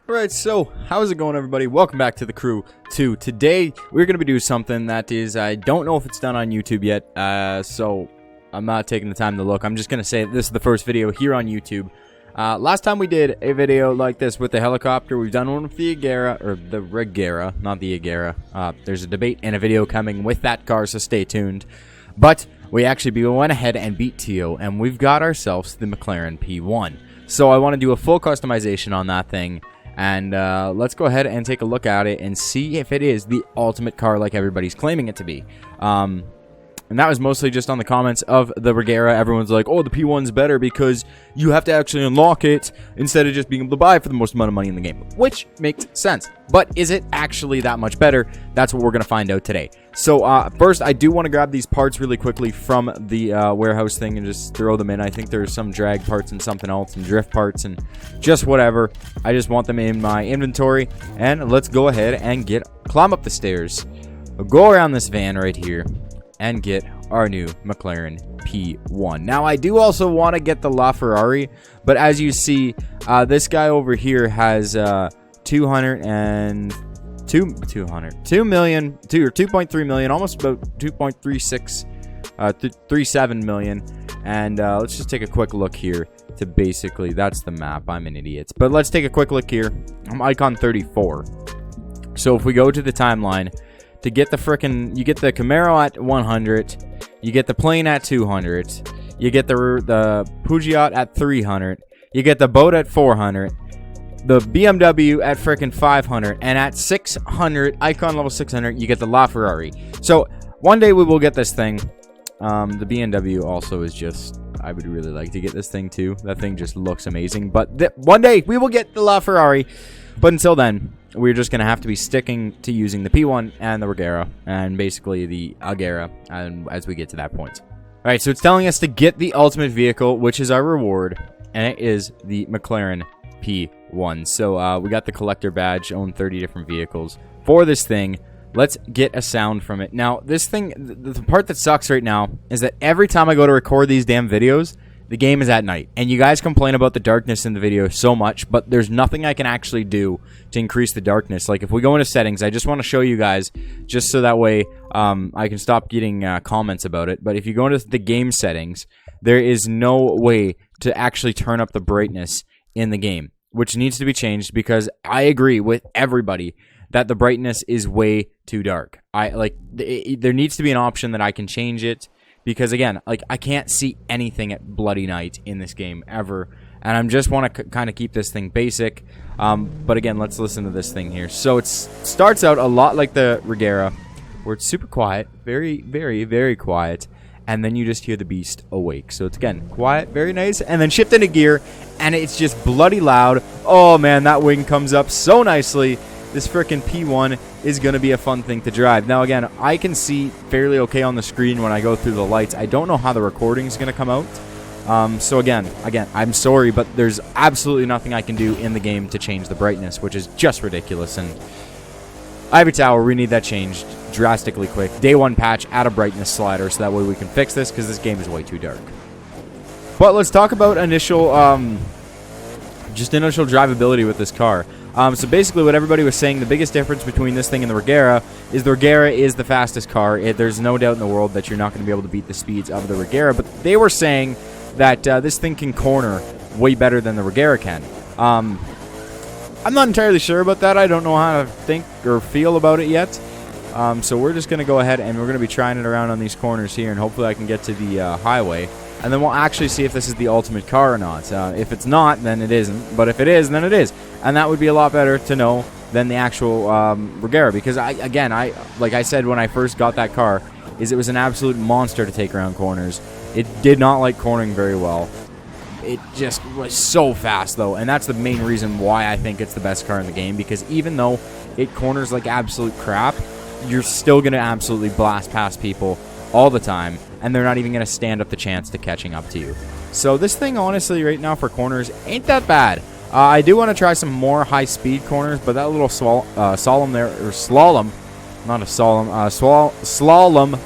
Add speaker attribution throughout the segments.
Speaker 1: Alright, so how's it going, everybody? Welcome back to the crew 2. Today, we're going to be doing something that is, I don't know if it's done on YouTube yet, so I'm not taking the time to look. I'm just going to say this is the first video here on YouTube. Last time we did a video like this with the helicopter, we've done one with the Agera, or the Regera, not the Agera. There's a debate and a video coming with that car, so stay tuned. But we actually went ahead and beat Tio, and we've got ourselves the McLaren P1. So I want to do a full customization on that thing. And let's go ahead and take a look at it and see if it is the ultimate car like everybody's claiming it to be. And that was mostly just on the comments of the Regera. Everyone's like, oh, the P1's better because you have to actually unlock it instead of just being able to buy it for the most amount of money in the game. Which makes sense. But is it actually that much better? That's what we're going to find out today. So first, I do want to grab these parts really quickly from the warehouse thing and just throw them in. I think there's some drag parts and something else and drift parts and just whatever. I just want them in my inventory. And let's go ahead and climb up the stairs. We'll go around this van right here and get our new McLaren P1. Now, I do also want to get the LaFerrari, but as you see, this guy over here has 2.3 million, almost about 2.37 million. And let's just take a quick look here to basically, that's the map. I'm an idiot. But let's take a quick look here. I'm icon 34. So if we go to the timeline, to get the you get the Camaro at 100, you get the plane at 200, you get the Peugeot at 300, you get the boat at 400, the BMW at frickin' 500, and at 600, icon level 600, you get the LaFerrari. So one day we will get this thing. The BMW also is just, I would really like to get this thing too. That thing just looks amazing. But one day we will get the LaFerrari. But until then, we're just going to have to be sticking to using the P1 and the Regera, and basically the Agera, and as we get to that point. Alright, so it's telling us to get the ultimate vehicle, which is our reward, and it is the McLaren P1. So we got the collector badge, own 30 different vehicles. For this thing, let's get a sound from it. Now, this thing, the part that sucks right now, is that every time I go to record these damn videos, the game is at night, and you guys complain about the darkness in the video so much, but there's nothing I can actually do to increase the darkness. Like, if we go into settings, I just want to show you guys, just so that way I can stop getting comments about it. But if you go into the game settings, there is no way to actually turn up the brightness in the game, which needs to be changed, because I agree with everybody that the brightness is way too dark. There needs to be an option that I can change it. Because, again, like, I can't see anything at bloody night in this game ever. And I just want to kind of keep this thing basic. But, again, let's listen to this thing here. So, it starts out a lot like the Regera, where it's super quiet. Very, very, very quiet. And then you just hear the beast awake. So, it's, again, quiet, very nice. And then shift into gear, and it's just bloody loud. Oh, man, that wing comes up so nicely. This frickin' P1 is going to be a fun thing to drive. Now, again, I can see fairly okay on the screen when I go through the lights. I don't know how the recording is going to come out. So, again, I'm sorry, but there's absolutely nothing I can do in the game to change the brightness, which is just ridiculous. And Ivory Tower, we need that changed drastically quick. Day 1 patch, add a brightness slider so that way we can fix this, because this game is way too dark. But let's talk about initial drivability with this car. So basically what everybody was saying, the biggest difference between this thing and the Regera is the fastest car. There's no doubt in the world that you're not going to be able to beat the speeds of the Regera, but they were saying that this thing can corner way better than the Regera can. I'm not entirely sure about that. I don't know how to think or feel about it yet. So we're just going to go ahead and we're going to be trying it around on these corners here, and hopefully I can get to the highway. And then we'll actually see if this is the ultimate car or not. If it's not, then it isn't. But if it is, then it is. And that would be a lot better to know than the actual Regera. Because, like I said when I first got that car, it was an absolute monster to take around corners. It did not like cornering very well. It just was so fast, though. And that's the main reason why I think it's the best car in the game. Because even though it corners like absolute crap, you're still going to absolutely blast past people all the time, and they're not even going to stand up the chance to catching up to you. So this thing, honestly, right now for corners, ain't that bad. I do want to try some more high-speed corners, but that little slalom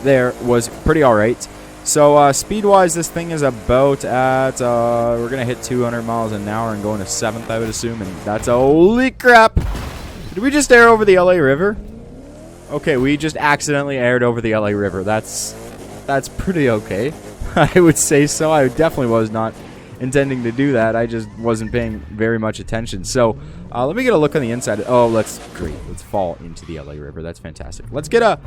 Speaker 1: there was pretty alright. So speed-wise, this thing is about at, we're going to hit 200 miles an hour and go into 7th, I would assume. And that's, holy crap. Did we just air over the LA River? Okay, we just accidentally aired over the LA River. That's pretty okay. I would say so. I definitely was not intending to do that. I just wasn't paying very much attention. So let me get a look on the inside. Oh, let's fall into the LA River. That's fantastic. Let's get a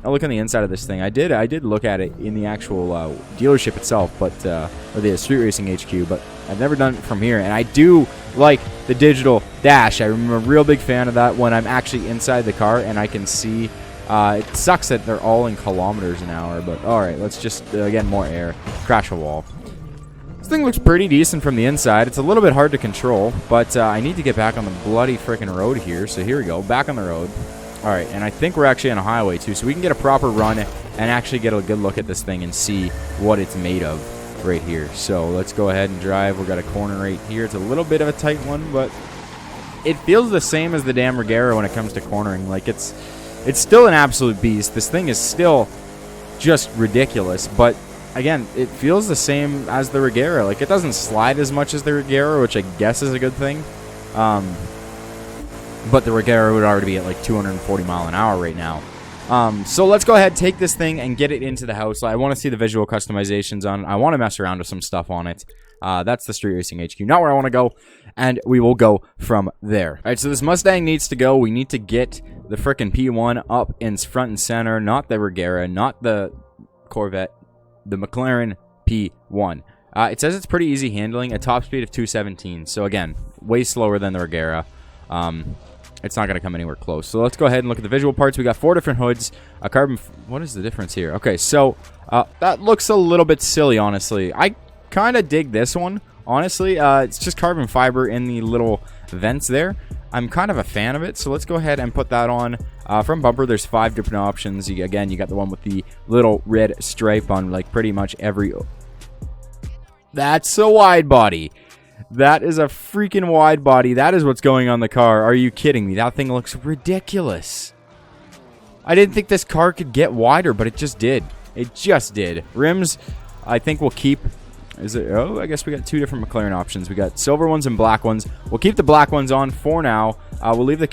Speaker 1: look on the inside of this thing. I did look at it in the actual dealership itself, but or the Street Racing HQ, but I've never done it from here. And I do like the digital dash. I'm a real big fan of that when I'm actually inside the car and I can see. It sucks that they're all in kilometers an hour, but alright, let's just, again, more air. Crash a wall. This thing looks pretty decent from the inside. It's a little bit hard to control, but I need to get back on the bloody frickin' road here. So here we go, back on the road. Alright, and I think we're actually on a highway too, so we can get a proper run and actually get a good look at this thing and see what it's made of right here. So let's go ahead and drive. We've got a corner right here. It's a little bit of a tight one, but it feels the same as the damn Regera when it comes to cornering. Like, it's still an absolute beast. This thing is still just ridiculous, but again, it feels the same as the Regera. Like, it doesn't slide as much as the Regera, which I guess is a good thing. But the Regera would already be at like 240 mile an hour right now. So let's go ahead, take this thing, and get it into the house. I want to see the visual customizations on it. I want to mess around with some stuff on it. That's the Street Racing HQ, not where I want to go, and we will go from there. Alright, so this Mustang needs to go. We need to get the frickin' P1 up in front and center, not the Regera, not the Corvette, the McLaren P1. It says it's pretty easy handling, a top speed of 217, so again, way slower than the Regera. It's not going to come anywhere close. So let's go ahead and look at the visual parts. We got 4 different hoods, a carbon... What is the difference here? Okay, so that looks a little bit silly, honestly. I kind of dig this one, honestly. It's just carbon fiber in the little vents there. I'm kind of a fan of it, so let's go ahead and put that on. From bumper, there's 5 different options. Again, you got the one with the little red stripe on like pretty much every... That's a wide body. That is a freaking wide body. That is what's going on the car. Are you kidding me? That thing looks ridiculous. I didn't think this car could get wider, but it just did. It just did. Rims, I think we'll keep... Is it? Oh, I guess we got 2 different McLaren options. We got silver ones and black ones. We'll keep the black ones on for now. We'll leave the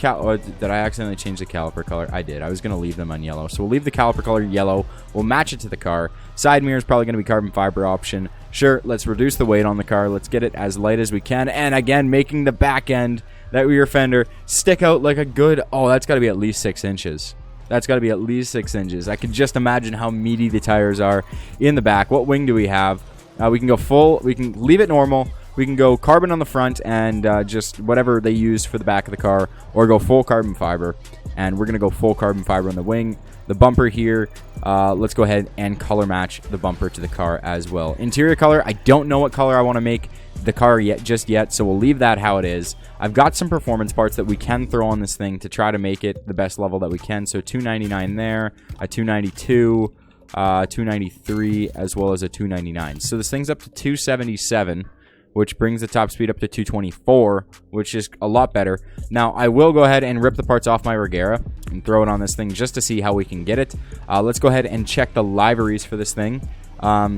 Speaker 1: did I accidentally change the caliper color? I did. I was going to leave them on yellow. So we'll leave the caliper color yellow. We'll match it to the car. Side mirror is probably going to be carbon fiber option. Sure, let's reduce the weight on the car. Let's get it as light as we can. And again, making the back end, that rear fender, stick out like a good... Oh, that's got to be at least 6 inches. That's got to be at least 6 inches. I can just imagine how meaty the tires are in the back. What wing do we have? We can go full. We can leave it normal. We can go carbon on the front and just whatever they use for the back of the car, or go full carbon fiber. And we're going to go full carbon fiber on the wing. The bumper here, let's go ahead and color match the bumper to the car as well. Interior color, I don't know what color I want to make the car just yet, so we'll leave that how it is. I've got some performance parts that we can throw on this thing to try to make it the best level that we can. So 299 there, a 292... 293 as well as a 299. So this thing's up to 277, which brings the top speed up to 224, which is a lot better. Now I will go ahead and rip the parts off my Regera and throw it on this thing just to see how we can get it. Let's go ahead and check the liveries for this thing,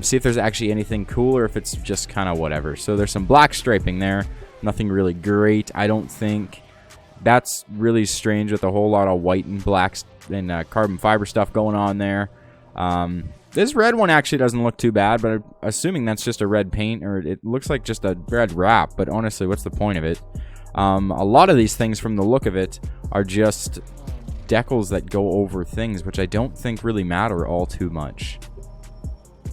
Speaker 1: see if there's actually anything cool or if it's just kind of whatever. So there's some black striping there, nothing really great. I don't think that's really strange with a whole lot of white and blacks and carbon fiber stuff going on there. This red one actually doesn't look too bad, but I'm assuming that's just a red paint, or it looks like just a red wrap, but honestly, what's the point of it? A lot of these things from the look of it are just decals that go over things, which I don't think really matter all too much.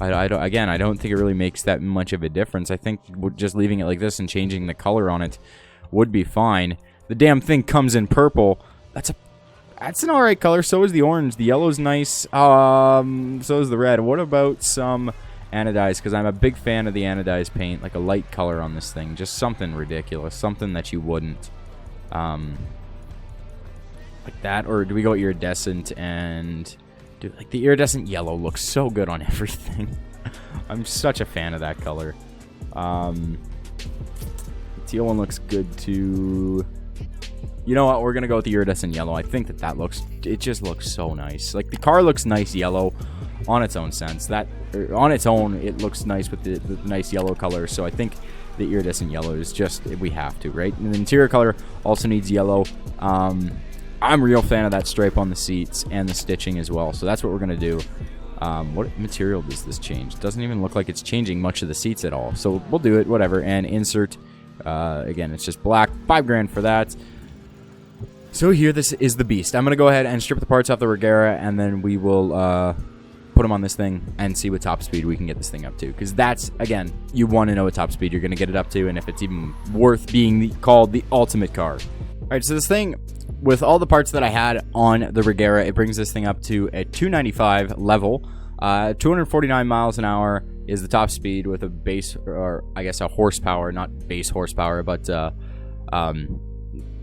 Speaker 1: I don't think it really makes that much of a difference. I think just leaving it like this and changing the color on it would be fine. The damn thing comes in purple. That's an alright color. So is the orange. The yellow's nice. So is the red. What about some anodized? Because I'm a big fan of the anodized paint. Like a light color on this thing. Just something ridiculous. Something that you wouldn't. Like that. Or do we go iridescent and... Dude, like the iridescent yellow looks so good on everything. I'm such a fan of that color. The teal one looks good too. You know what? We're going to go with the iridescent yellow. I think that looks... It just looks so nice. Like, the car looks nice yellow. on its own sense. On its own, it looks nice with the nice yellow color. So I think the iridescent yellow is just, we have to, right? And the interior color also needs yellow. I'm a real fan of that stripe on the seats and the stitching as well. So that's what we're going to do. What material does this change? It doesn't even look like it's changing much of the seats at all. So we'll do it, whatever. And insert, again, it's just black. $5 grand for that. So here, this is the beast. I'm going to go ahead and strip the parts off the Regera, and then we will put them on this thing and see what top speed we can get this thing up to. Because that's, again, you want to know what top speed you're going to get it up to, and if it's even worth being called the ultimate car. All right, so this thing, with all the parts that I had on the Regera, it brings this thing up to a 295 level. 249 miles an hour is the top speed with a base, or I guess a horsepower, not base horsepower, but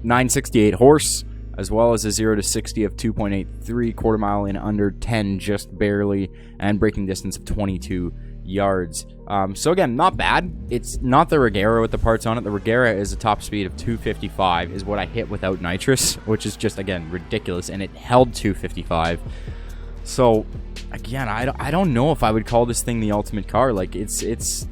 Speaker 1: 968 horse, as well as a 0 to 60 of 2.83, quarter mile in under 10, just barely, and braking distance of 22 yards. So again, not bad. It's not the Regera with the parts on it. The Regera is a top speed of 255, is what I hit without nitrous, which is just, again, ridiculous, and it held 255. So again, I don't know if I would call this thing the ultimate car. Like, it's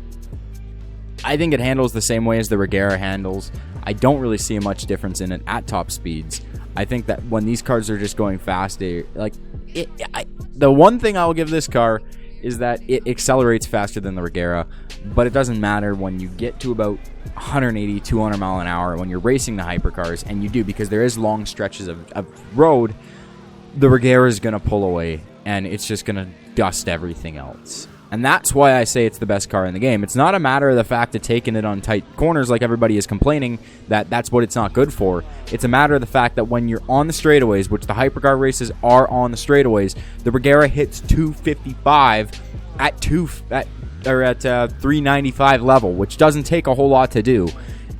Speaker 1: I think it handles the same way as the Regera handles. I don't really see much difference in it at top speeds. I think that when these cars are just going fast, the one thing I'll give this car is that it accelerates faster than the Regera, but it doesn't matter when you get to about 180, 200 mile an hour when you're racing the hypercars, and you do, because there is long stretches of road, the Regera is going to pull away, and it's just going to dust everything else. And that's why I say it's the best car in the game. It's not a matter of the fact of taking it on tight corners like everybody is complaining that that's what it's not good for. It's a matter of the fact that when you're on the straightaways, which the hypercar races are on the straightaways, the Regera hits 255 at 395 level, which doesn't take a whole lot to do.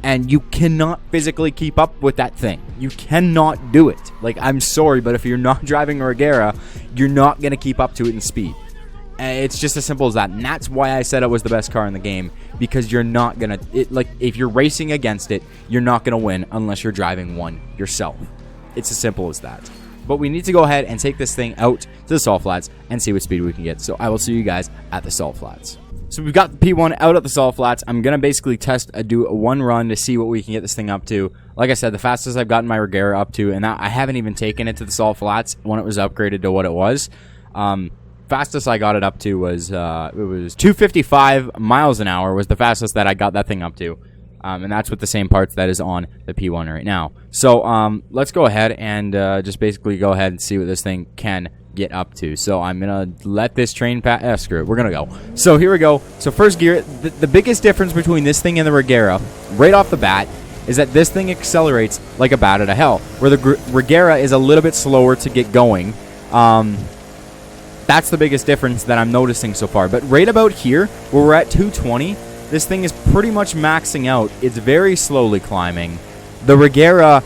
Speaker 1: And you cannot physically keep up with that thing. You cannot do it. Like, I'm sorry, but if you're not driving a Regera, you're not going to keep up to it in speed. It's just as simple as that, and that's why I said it was the best car in the game, because you're not gonna, like, if you're racing against it, you're not gonna win unless you're driving one yourself. It's as simple as that. But we need to go ahead and take this thing out to the salt flats and see what speed we can get. So I will see you guys at the salt flats. So we've got the P1 out at the salt flats. I'm gonna basically do one run to see what we can get this thing up to. Like I said, the fastest I've gotten my Regera up to, and I haven't even taken it to the salt flats when it was upgraded to what it was. Fastest I got it up to was it was 255 miles an hour was the fastest that I got that thing up to, and that's with the same parts that is on the P1 right now. So let's go ahead and just basically go ahead and see what this thing can get up to. So I'm gonna let this train pass. Screw it, we're gonna go. So here we go. So first gear, the biggest difference between this thing and the Regera right off the bat is that this thing accelerates like a bat out of hell, where the Regera is a little bit slower to get going. That's the biggest difference that I'm noticing so far. But right about here, where we're at 220, this thing is pretty much maxing out. It's very slowly climbing. The Regera,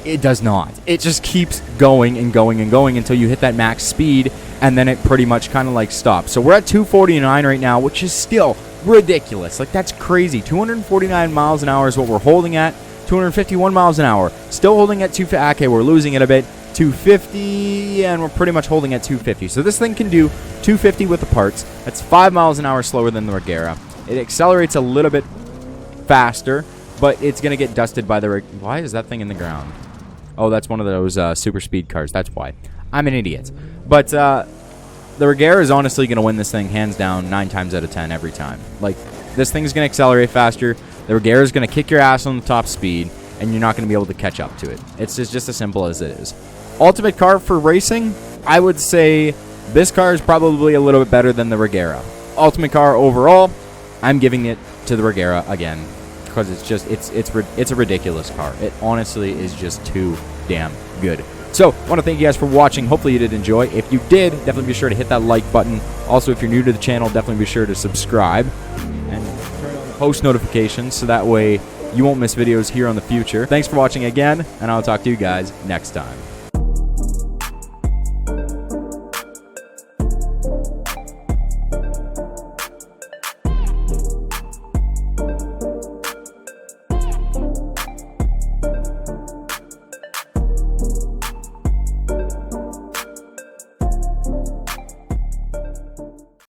Speaker 1: it does not. It just keeps going and going and going until you hit that max speed, and then it pretty much kind of like stops. So we're at 249 right now, which is still ridiculous. Like, that's crazy. 249 miles an hour is what we're holding at. 251 miles an hour. Still holding at 250. Okay, we're losing it a bit. 250, and we're pretty much holding at 250. So this thing can do 250 with the parts. That's 5 miles an hour slower than the Regera. It accelerates a little bit faster, but it's going to get dusted by the... Why is that thing in the ground? Oh, that's one of those super speed cars. That's why. I'm an idiot. But the Regera is honestly going to win this thing hands down 9 times out of 10 every time. Like, this thing is going to accelerate faster. The Regera is going to kick your ass on the top speed, and you're not going to be able to catch up to it. It's just as simple as it is. Ultimate car for racing, I would say this car is probably a little bit better than the Regera. Ultimate car overall, I'm giving it to the Regera again, because it's a ridiculous car. It honestly is just too damn good. So, I want to thank you guys for watching. Hopefully you did enjoy. If you did, definitely be sure to hit that like button. Also, if you're new to the channel, definitely be sure to subscribe and turn on post notifications so that way you won't miss videos here on the future. Thanks for watching again, and I'll talk to you guys next time.